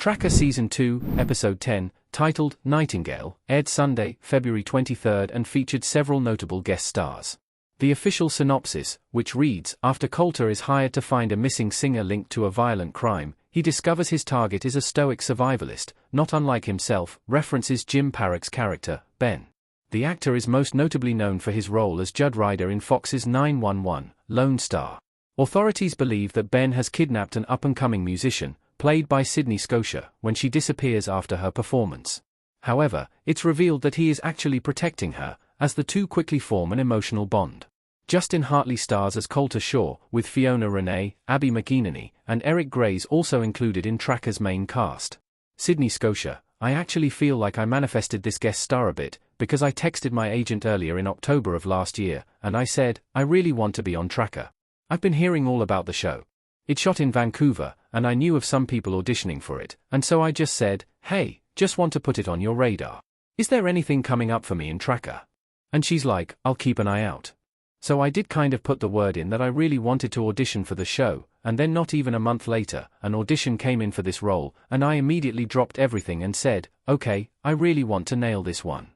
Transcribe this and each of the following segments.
Tracker Season 2, Episode 10, titled Nightingale, aired Sunday, February 23rd and featured several notable guest stars. The official synopsis, which reads, after Coulter is hired to find a missing singer linked to a violent crime, he discovers his target is a stoic survivalist, not unlike himself, references Jim Parrack's character, Ben. The actor is most notably known for his role as Judd Ryder in Fox's 911, Lone Star. Authorities believe that Ben has kidnapped an up-and-coming musician, played by Scotia, when she disappears after her performance. However, it's revealed that he is actually protecting her, as the two quickly form an emotional bond. Justin Hartley stars as Coulter Shaw, with Fiona Renee, Abby McEnany, and Eric Grays also included in Tracker's main cast. Scotia, I actually feel like I manifested this guest star a bit, because I texted my agent earlier in October of last year, and I said, I really want to be on Tracker. I've been hearing all about the show. It shot in Vancouver, and I knew of some people auditioning for it, and so I just said, hey, just want to put it on your radar. Is there anything coming up for me in Tracker? And she's like, I'll keep an eye out. So I did kind of put the word in that I really wanted to audition for the show, and then not even a month later, an audition came in for this role, and I immediately dropped everything and said, okay, I really want to nail this one.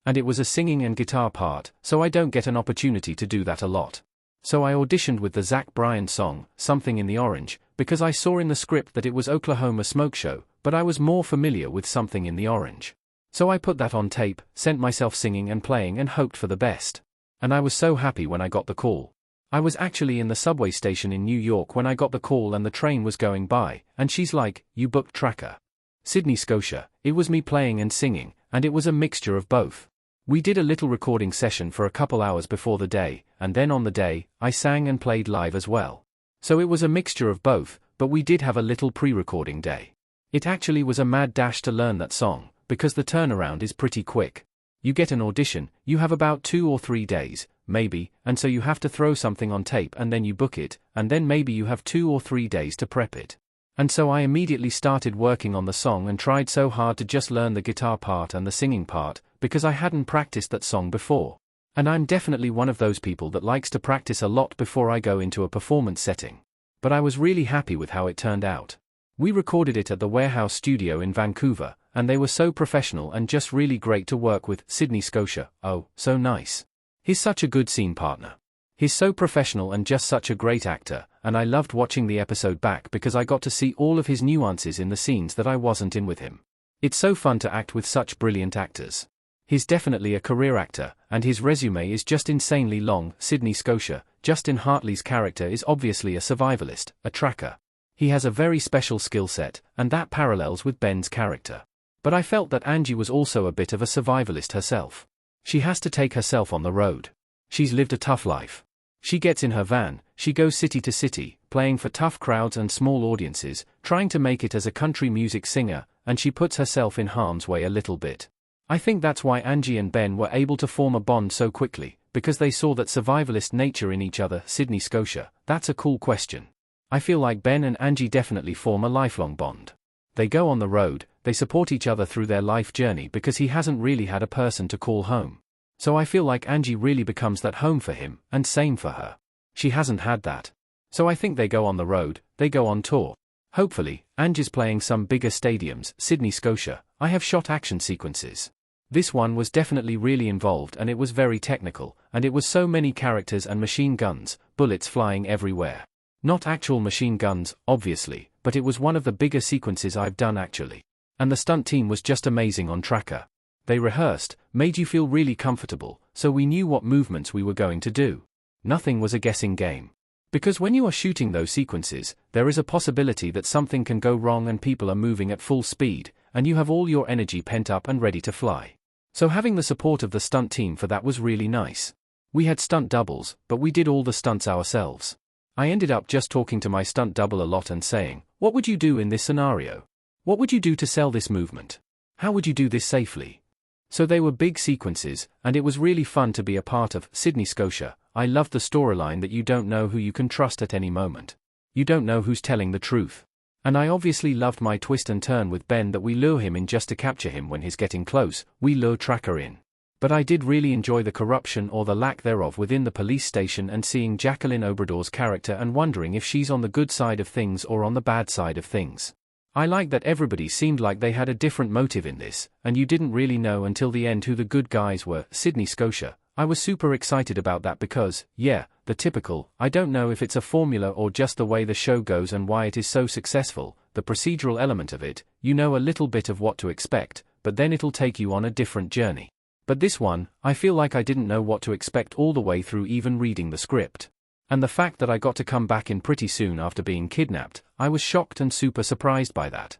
And it was a singing and guitar part, so I don't get an opportunity to do that a lot. So I auditioned with the Zach Bryan song, Something in the Orange, because I saw in the script that it was Oklahoma Smoke Show, but I was more familiar with Something in the Orange. So I put that on tape, sent myself singing and playing and hoped for the best. And I was so happy when I got the call. I was actually in the subway station in New York when I got the call and the train was going by, and she's like, you booked Tracker. Scotia, it was me playing and singing, and it was a mixture of both. We did a little recording session for a couple hours before the day, and then on the day, I sang and played live as well. So it was a mixture of both, but we did have a little pre-recording day. It actually was a mad dash to learn that song, because the turnaround is pretty quick. You get an audition, you have about 2 or 3 days, maybe, and so you have to throw something on tape and then you book it, and then maybe you have 2 or 3 days to prep it. And so I immediately started working on the song and tried so hard to just learn the guitar part and the singing part, because I hadn't practiced that song before. And I'm definitely one of those people that likes to practice a lot before I go into a performance setting. But I was really happy with how it turned out. We recorded it at the Warehouse Studio in Vancouver, and they were so professional and just really great to work with. Scotia, oh, so nice. He's such a good scene partner. He's so professional and just such a great actor, and I loved watching the episode back because I got to see all of his nuances in the scenes that I wasn't in with him. It's so fun to act with such brilliant actors. He's definitely a career actor, and his resume is just insanely long. Scotia, Justin Hartley's character is obviously a survivalist, a tracker. He has a very special skill set, and that parallels with Ben's character. But I felt that Angie was also a bit of a survivalist herself. She has to take herself on the road. She's lived a tough life. She gets in her van, she goes city to city, playing for tough crowds and small audiences, trying to make it as a country music singer, and she puts herself in harm's way a little bit. I think that's why Angie and Ben were able to form a bond so quickly, because they saw that survivalist nature in each other. Scotia, that's a cool question. I feel like Ben and Angie definitely form a lifelong bond. They go on the road, they support each other through their life journey because he hasn't really had a person to call home. So I feel like Angie really becomes that home for him, and same for her. She hasn't had that. So I think they go on the road, they go on tour. Hopefully, Angie's playing some bigger stadiums. Scotia, I have shot action sequences. This one was definitely really involved and it was very technical, and it was so many characters and machine guns, bullets flying everywhere. Not actual machine guns, obviously, but it was one of the bigger sequences I've done actually. And the stunt team was just amazing on Tracker. They rehearsed, made you feel really comfortable, so we knew what movements we were going to do. Nothing was a guessing game. Because when you are shooting those sequences, there is a possibility that something can go wrong and people are moving at full speed, and you have all your energy pent up and ready to fly. So having the support of the stunt team for that was really nice. We had stunt doubles, but we did all the stunts ourselves. I ended up just talking to my stunt double a lot and saying, what would you do in this scenario? What would you do to sell this movement? How would you do this safely? So they were big sequences, and it was really fun to be a part of. Scotia, I loved the storyline that you don't know who you can trust at any moment. You don't know who's telling the truth. And I obviously loved my twist and turn with Ben that we lure him in just to capture him when he's getting close, we lure Tracker in. But I did really enjoy the corruption or the lack thereof within the police station and seeing Jacqueline Obrador's character and wondering if she's on the good side of things or on the bad side of things. I like that everybody seemed like they had a different motive in this, and you didn't really know until the end who the good guys were. Sydney, Scotia. I was super excited about that because, yeah, the typical, I don't know if it's a formula or just the way the show goes and why it is so successful, the procedural element of it, you know a little bit of what to expect, but then it'll take you on a different journey. But this one, I feel like I didn't know what to expect all the way through even reading the script. And the fact that I got to come back in pretty soon after being kidnapped, I was shocked and super surprised by that.